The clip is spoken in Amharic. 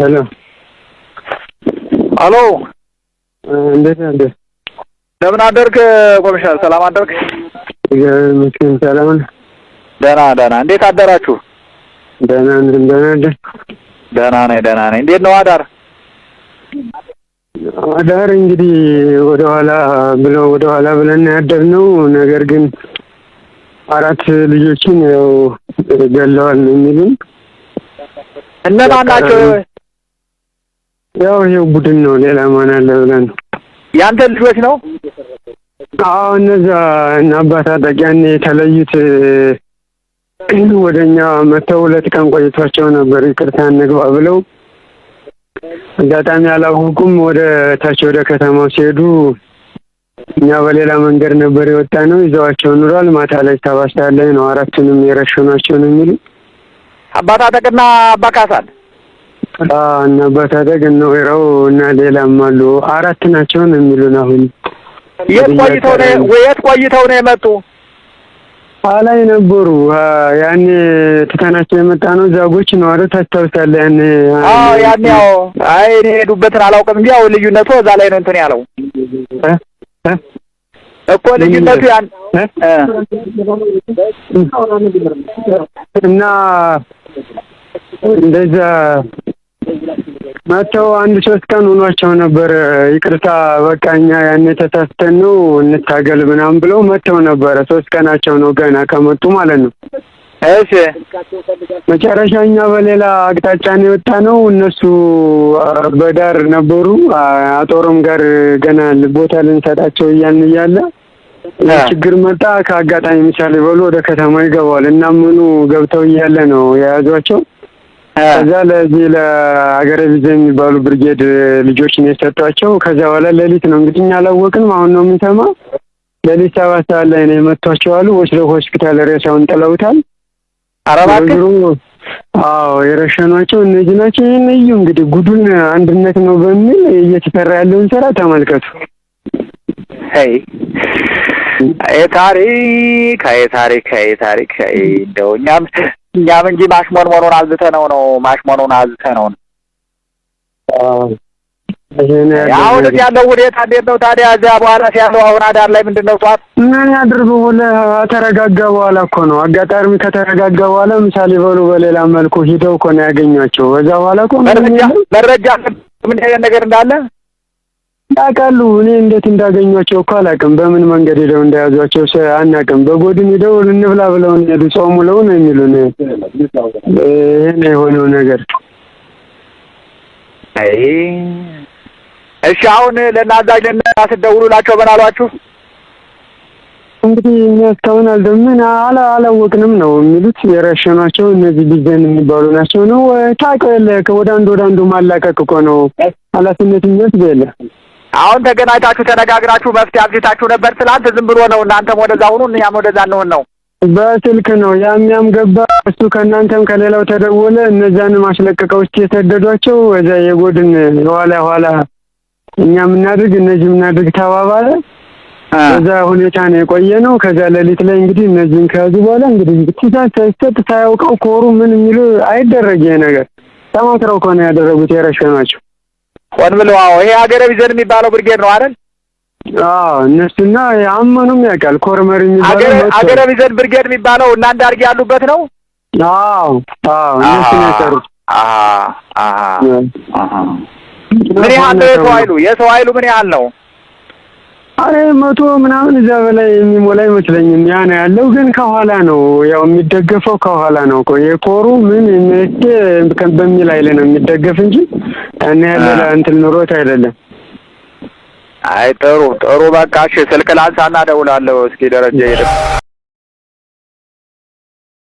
ሄሎ አሎ፣ እንዴት ነህ? እንደምን አደርክ ኮሚሽነር? ሰላም አደርክ? መስኪን ሰላም ነህ? ደህና ደህና። እንዴት አደራችሁ? ደህና ነኝ። ደህና ነኝ። እንዴት ነው አዳር? አዳር እንግዲህ ወደ ኋላ ብለን ያደርነው ነገር ግን 4 ልጆችን ያው ገለዋል ነው የሚሉን። እነማን ናቸው? ያው ይሄው ቡድን ነው፣ ሌላ ማን አለ ብለን። ያንተ ልጆች ነው? አዎ፣ እነዛ እና አባት አጠቂያን የተለዩት ወደኛ መተው 2 ቀን ቆይቷቸው ነበር። ይቅርታ እንግባ ብለው አጋጣሚ አላወቁም። ወደ ታች ወደ ከተማው ሲሄዱ እኛ በሌላ መንገድ ነበር የወጣነው። ይዘዋቸው ኑሯል። ማታ ላይ 7 ሰዓት ላይ ነው 4ቱንም የረሸኗቸው ነው የሚሉ አባት አጠቅና አባካሳል እና አባት አጠቅ ነው ይራው እና ሌላም አሉ 4 ናቸው ነው የሚሉን። አሁን የት ቆይተው ነው የመጡ? አላይ ነበሩ። ያኔ ትተናቸው የመጣ ነው። ዛጎች ነው አይደል? ታስታውሳለህ? ያኔ እኔ ሄዱበትን አላውቅም እንጂ ያው ልዩነቱ እዛ ላይ ነው እንትን ያለው እኮ ልዩነቱ ያን እና እንደዛ መተው 1-3 ቀን ሆኗቸው ነበር። ይቅርታ በቃ እኛ ያኔ ተሳስተን ነው እንታገል ምናምን ብለው መተው ነበረ። 3 ቀናቸው ነው ገና ከመጡ ማለት ነው። እሺ፣ መጨረሻ እኛ በሌላ አቅጣጫ ነው የወጣነው። እነሱ በዳር ነበሩ። አጦርም ጋር ገና ቦታ ልንሰጣቸው እያለ ችግር መጣ። ከአጋጣሚ ምሳሌ በሉ ወደ ከተማ ይገባዋል እና ምኑ ገብተው እያለ ነው የያዟቸው። ከዛ ለዚህ ለሀገረ ቢዘ የሚባሉ ብርጌድ ልጆች ነው የሰጧቸው። ከዛ በኋላ ሌሊት ነው እንግዲህ እኛ አላወቅንም። አሁን ነው የምንሰማ። ሌሊት 7 ሰዓት ላይ ነው የመቷቸው አሉ። ወስደው ሆስፒታል ሬሳውን ጥለውታል። አረባክሩ የረሸኗቸው እነዚህ ናቸው። ይሄን እዩ እንግዲህ ጉዱን አንድነት ነው በሚል እየተሰራ ያለውን ስራ ተመልከቱ። ታሪክ እንደው እኛም እንጂ ማሽሞንሞኑን አዝተነው ነው። አሁን ያለው ሁኔታ እንዴት ነው ታዲያ? እዚያ በኋላ ያለው አሁን አዳር ላይ ምንድን ነው? ጠዋት ምን ያድርጉ? ተረጋጋ በኋላ እኮ ነው። አጋጣሚ ከተረጋጋ በኋላ ምሳሌ በሉ በሌላ መልኩ ሂደው እኮ ነው ያገኟቸው። በዛ በኋላ እኮ መረጃ ምን ነገር እንዳለ ያውቃሉ። እኔ እንዴት እንዳገኟቸው እኮ አላውቅም። በምን መንገድ ሄደው እንደያዟቸው አናውቅም። በጎድን ሄደው እንብላ ብለው ሄዱ። ጾሙ ለው ነው የሚሉን። ይሄን የሆነው ነገር እሺ፣ አሁን ለናዛዥ ስትደውሉላቸው ምን አሏችሁ? እንግዲህ እኛ እስካሁን አላወቅንም ነው የሚሉት። የረሸኗቸው እነዚህ ቢዘን የሚባሉ ናቸው ነው። ታውቀው የለ ወደ አንዱ ማላቀቅ እኮ ነው ኃላፊነት የሚወስድ የለ። አሁን ተገናኝታችሁ ተነጋግራችሁ መፍትሄ አግኝታችሁ ነበር? ትላንት ዝም ብሎ ነው እናንተም ወደዛ ሁኑ እኛም ወደዛ እንሆን ነው? በስልክ ነው ያም ገባ። እሱ ከእናንተም ከሌላው ተደወለ። እነዛን ማስለቀቀው እስኪ የሰደዷቸው እዛ የጎድን ኋላ እኛ ምናድርግ እነዚህ ምናድርግ ተባባለ። በዛ ሁኔታ ነው የቆየ ነው። ከዛ ሌሊት ላይ እንግዲህ እነዚህን ከያዙ በኋላ እንግዲህ ትዕዛዝ ሳይሰጥ ሳያውቀው ኮሩ ምን የሚሉ አይደረግ። ይሄ ነገር ተማክረው እኮ ነው ያደረጉት የረሸኗቸው። ሆን ብለው ይሄ ሀገረ ቢዘን የሚባለው ብርጌድ ነው አይደል? እነሱና ያመኑም ያውቃል። ኮርመር የሚባለው ሀገረ ቢዘን ብርጌድ የሚባለው እናንተ አድርጌ ያሉበት ነው። እነሱ ነው የሰሩት። ምን ያህል ነው የሰው ኃይሉ ምን ያህል ነው? 100 ምናምን እዛ በላይ የሚሞላ አይመስለኝም። ያ ነው ያለው። ግን ከኋላ ነው ያው የሚደገፈው ከኋላ ነው እኮ የኮሩ ምን በሚል ኃይል ነው የሚደገፍ እንጂ እና ያለ እንትን ኑሮት አይደለም። ጥሩ በቃ እሺ፣ ስልክ ላንሳና እደውላለሁ። እስኪ ደረጃ ሄደ